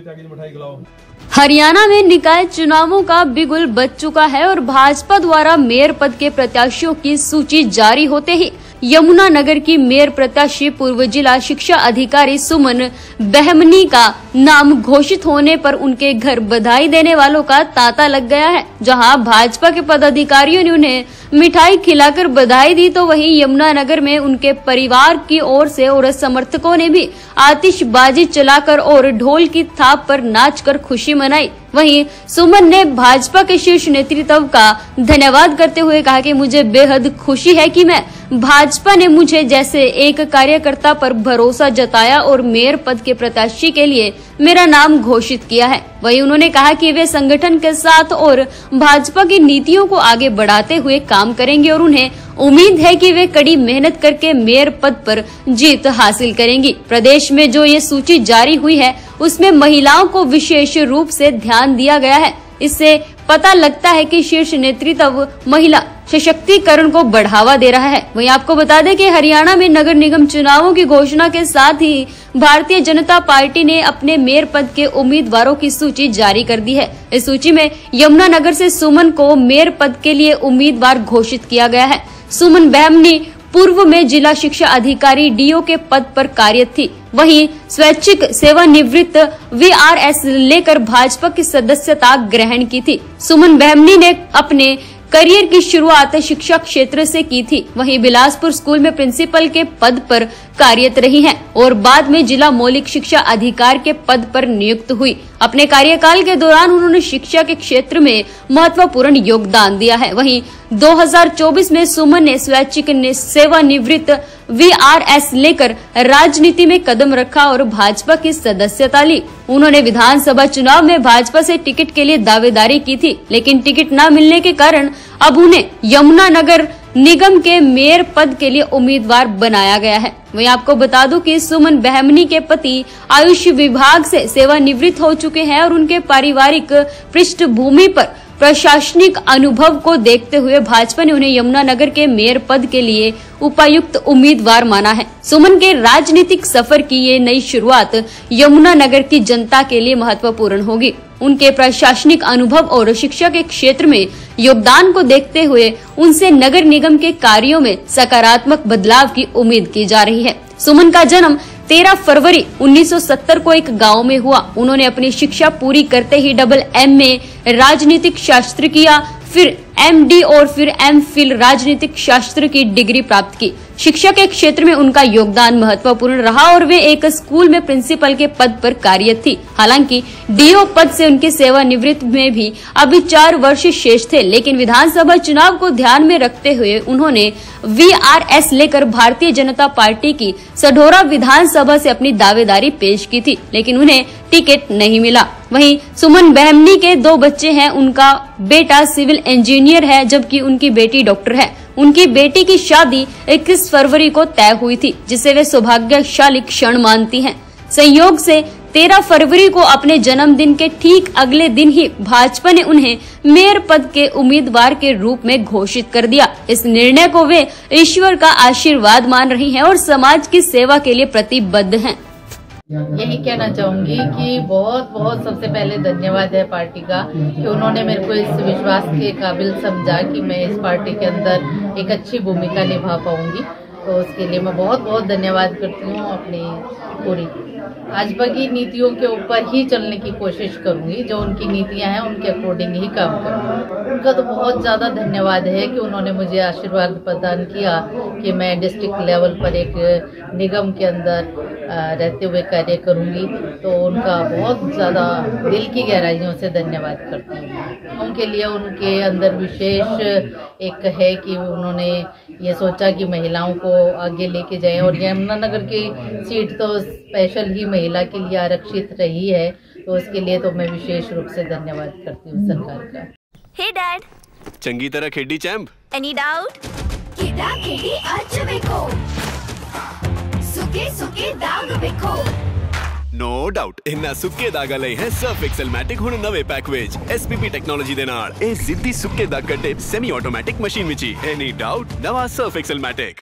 मिठाई खिलाओ। हरियाणा में निकाय चुनावों का बिगुल बज चुका है और भाजपा द्वारा मेयर पद के प्रत्याशियों की सूची जारी होते ही यमुनानगर की मेयर प्रत्याशी पूर्व जिला शिक्षा अधिकारी सुमन बहमनी का नाम घोषित होने पर उनके घर बधाई देने वालों का तांता लग गया है। जहां भाजपा के पदाधिकारियों ने उन्हें मिठाई खिलाकर बधाई दी, तो वहीं यमुनानगर में उनके परिवार की ओर से और समर्थकों ने भी आतिशबाजी चलाकर और ढोल की थाप पर नाचकर खुशी मनाई। वहीं सुमन ने भाजपा के शीर्ष नेतृत्व का धन्यवाद करते हुए कहा कि मुझे बेहद खुशी है कि मैं भाजपा ने मुझे जैसे एक कार्यकर्ता पर भरोसा जताया और मेयर पद के प्रत्याशी के लिए मेरा नाम घोषित किया है। वहीं उन्होंने कहा कि वे संगठन के साथ और भाजपा की नीतियों को आगे बढ़ाते हुए काम करेंगे और उन्हें उम्मीद है कि वे कड़ी मेहनत करके मेयर पद पर जीत हासिल करेंगी। प्रदेश में जो ये सूची जारी हुई है उसमें महिलाओं को विशेष रूप से ध्यान दिया गया है। इससे पता लगता है कि शीर्ष नेतृत्व महिला सशक्तिकरण को बढ़ावा दे रहा है। वहीं आपको बता दें कि हरियाणा में नगर निगम चुनावों की घोषणा के साथ ही भारतीय जनता पार्टी ने अपने मेयर पद के उम्मीदवारों की सूची जारी कर दी है। इस सूची में यमुनानगर से सुमन को मेयर पद के लिए उम्मीदवार घोषित किया गया है। सुमन बहमनी पूर्व में जिला शिक्षा अधिकारी डीओ के पद पर कार्यरत थी। वहीं स्वैच्छिक सेवानिवृत्त वीआरएस लेकर भाजपा की सदस्यता ग्रहण की थी। सुमन बहमनी ने अपने करियर की शुरुआत शिक्षा क्षेत्र से की थी। वहीं बिलासपुर स्कूल में प्रिंसिपल के पद पर कार्यरत रही हैं और बाद में जिला मौलिक शिक्षा अधिकारी के पद पर नियुक्त हुई। अपने कार्यकाल के दौरान उन्होंने शिक्षा के क्षेत्र में महत्वपूर्ण योगदान दिया है। वहीं 2024 में सुमन ने स्वैच्छिक सेवानिवृत्त वीआरएस लेकर राजनीति में कदम रखा और भाजपा की सदस्यता ली। उन्होंने विधानसभा चुनाव में भाजपा से टिकट के लिए दावेदारी की थी, लेकिन टिकट न मिलने के कारण अब उन्हें यमुनानगर निगम के मेयर पद के लिए उम्मीदवार बनाया गया है। वहीं आपको बता दूं कि सुमन बहमनी के पति आयुष विभाग से सेवानिवृत्त हो चुके हैं और उनके पारिवारिक पृष्ठभूमि पर प्रशासनिक अनुभव को देखते हुए भाजपा ने उन्हें यमुनानगर के मेयर पद के लिए उपयुक्त उम्मीदवार माना है। सुमन के राजनीतिक सफर की ये नई शुरुआत यमुनानगर की जनता के लिए महत्वपूर्ण होगी। उनके प्रशासनिक अनुभव और शिक्षा के क्षेत्र में योगदान को देखते हुए उनसे नगर निगम के कार्यों में सकारात्मक बदलाव की उम्मीद की जा रही है। सुमन का जन्म 13 फरवरी 1970 को एक गांव में हुआ। उन्होंने अपनी शिक्षा पूरी करते ही AA राजनीतिक शास्त्र किया, फिर MD और फिर MPhil राजनीतिक शास्त्र की डिग्री प्राप्त की। शिक्षा के क्षेत्र में उनका योगदान महत्वपूर्ण रहा और वे एक स्कूल में प्रिंसिपल के पद पर कार्यरत थी। हालांकि डीओ पद से उनकी सेवानिवृत्त में भी अभी 4 वर्ष शेष थे, लेकिन विधानसभा चुनाव को ध्यान में रखते हुए उन्होंने वीआरएस लेकर भारतीय जनता पार्टी की सढौरा विधानसभा से अपनी दावेदारी पेश की थी, लेकिन उन्हें टिकट नहीं मिला। वहीं सुमन बहमनी के 2 बच्चे हैं। उनका बेटा सिविल इंजीनियर है जबकि उनकी बेटी डॉक्टर है। उनकी बेटी की शादी 21 फरवरी को तय हुई थी, जिसे वे सौभाग्यशाली क्षण मानती हैं। संयोग से 13 फरवरी को अपने जन्मदिन के ठीक अगले दिन ही भाजपा ने उन्हें मेयर पद के उम्मीदवार के रूप में घोषित कर दिया। इस निर्णय को वे ईश्वर का आशीर्वाद मान रही हैं और समाज की सेवा के लिए प्रतिबद्ध हैं। यही कहना चाहूंगी कि बहुत बहुत सबसे पहले धन्यवाद है पार्टी का कि उन्होंने मेरे को इस विश्वास के काबिल समझा कि मैं इस पार्टी के अंदर एक अच्छी भूमिका निभा पाऊंगी। तो उसके लिए मैं बहुत बहुत धन्यवाद करती हूँ। अपनी पूरी भाजपा की नीतियों के ऊपर ही चलने की कोशिश करूंगी। जो उनकी नीतियां हैं उनके अकॉर्डिंग ही काम करूंगी। उनका तो बहुत ज़्यादा धन्यवाद है कि उन्होंने मुझे आशीर्वाद प्रदान किया कि मैं डिस्ट्रिक्ट लेवल पर एक निगम के अंदर रहते हुए कार्य करूंगी। तो उनका बहुत ज़्यादा दिल की गहराइयों से धन्यवाद करती हूँ। उनके लिए उनके अंदर विशेष एक है कि उन्होंने ये सोचा कि महिलाओं को आगे लेके जाएं और यमुनानगर की सीट तो स्पेशल ही महिला के लिए आरक्षित रही है। तो उसके लिए तो मैं विशेष रूप से धन्यवाद करती हूँ सरकार का। हे डैड, चंगी तरह खेडी चैंप। Any doubt? किदा खेडी आज बेको सुके सुके दाग बेको नो डाउट इन्ना सुक्के दाग लई है सर्फ एक्सेलमैटिक हुण नवे पैक विच SPP टेक्नोलॉजी दे नाल ए जिद्दी सुक्के दाग कटे semi automatic machine which any doubt नवा सर्फ एक्सेलमैटिक।